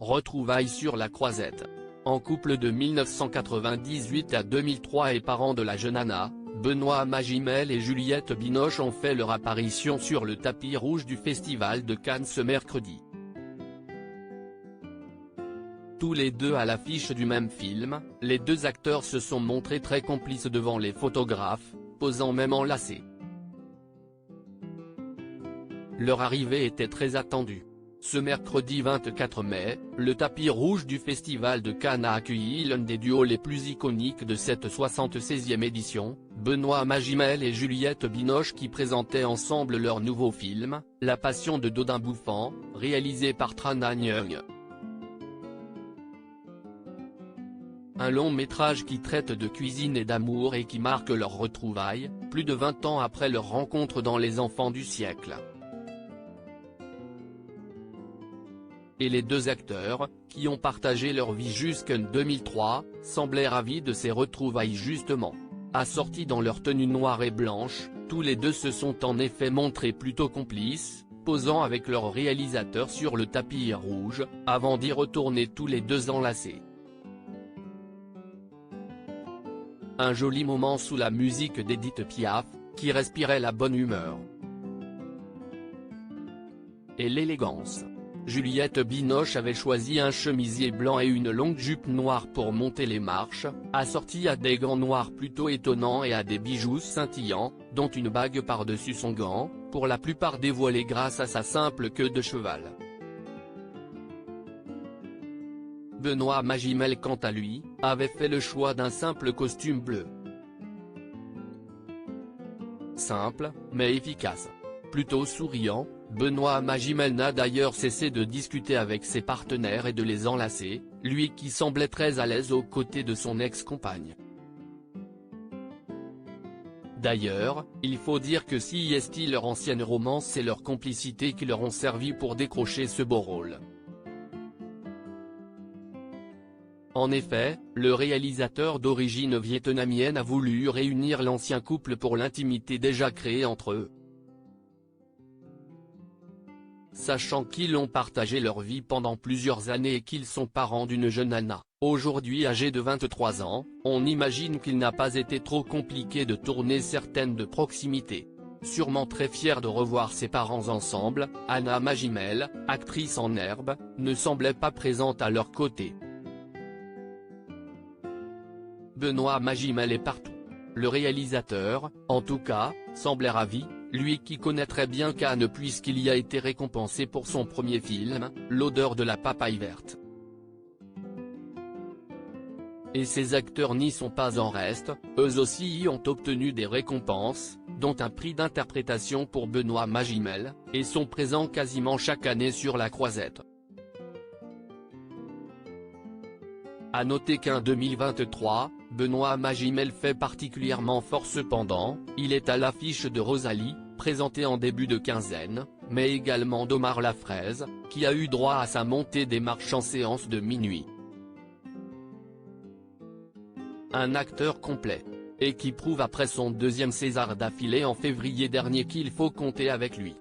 Retrouvailles sur la Croisette. En couple de 1998 à 2003 et parents de la jeune Anna, Benoît Magimel et Juliette Binoche ont fait leur apparition sur le tapis rouge du Festival de Cannes ce mercredi. Tous les deux à l'affiche du même film, les deux acteurs se sont montrés très complices devant les photographes, posant même enlacés. Leur arrivée était très attendue. Ce mercredi 24 mai, le tapis rouge du Festival de Cannes a accueilli l'un des duos les plus iconiques de cette 76e édition, Benoît Magimel et Juliette Binoche qui présentaient ensemble leur nouveau film, La Passion de Dodin Bouffant, réalisé par Tran Anh Yeung. Un long métrage qui traite de cuisine et d'amour et qui marque leur retrouvailles, plus de 20 ans après leur rencontre dans Les Enfants du siècle. Et les deux acteurs, qui ont partagé leur vie jusqu'en 2003, semblaient ravis de ces retrouvailles justement. Assortis dans leur tenue noire et blanche, tous les deux se sont en effet montrés plutôt complices, posant avec leur réalisateur sur le tapis rouge, avant d'y retourner tous les deux enlacés. Un joli moment sous la musique d'Edith Piaf, qui respirait la bonne humeur et l'élégance. Juliette Binoche avait choisi un chemisier blanc et une longue jupe noire pour monter les marches, assortie à des gants noirs plutôt étonnants et à des bijoux scintillants, dont une bague par-dessus son gant, pour la plupart dévoilée grâce à sa simple queue de cheval. Benoît Magimel quant à lui, avait fait le choix d'un simple costume bleu. Simple, mais efficace. Plutôt souriant, Benoît Magimel n'a d'ailleurs cessé de discuter avec ses partenaires et de les enlacer, lui qui semblait très à l'aise aux côtés de son ex-compagne. D'ailleurs, il faut dire que si est leur ancienne romance et leur complicité qui leur ont servi pour décrocher ce beau rôle. En effet, le réalisateur d'origine vietnamienne a voulu réunir l'ancien couple pour l'intimité déjà créée entre eux. Sachant qu'ils ont partagé leur vie pendant plusieurs années et qu'ils sont parents d'une jeune Anna, aujourd'hui âgée de 23 ans, on imagine qu'il n'a pas été trop compliqué de tourner certaines de proximité. Sûrement très fière de revoir ses parents ensemble, Anna Magimel, actrice en herbe, ne semblait pas présente à leur côté. Benoît Magimel est partout. Le réalisateur, en tout cas, semblait ravi, lui qui connaît très bien Cannes puisqu'il y a été récompensé pour son premier film, L'odeur de la papaye verte. Et ces acteurs n'y sont pas en reste, eux aussi y ont obtenu des récompenses, dont un prix d'interprétation pour Benoît Magimel, et sont présents quasiment chaque année sur la Croisette. À noter qu'en 2023, Benoît Magimel fait particulièrement fort cependant, il est à l'affiche de Rosalie, présentée en début de quinzaine, mais également d'Omar Lafraise, qui a eu droit à sa montée des marches en séance de minuit. Un acteur complet. Et qui prouve après son deuxième César d'affilée en février dernier qu'il faut compter avec lui.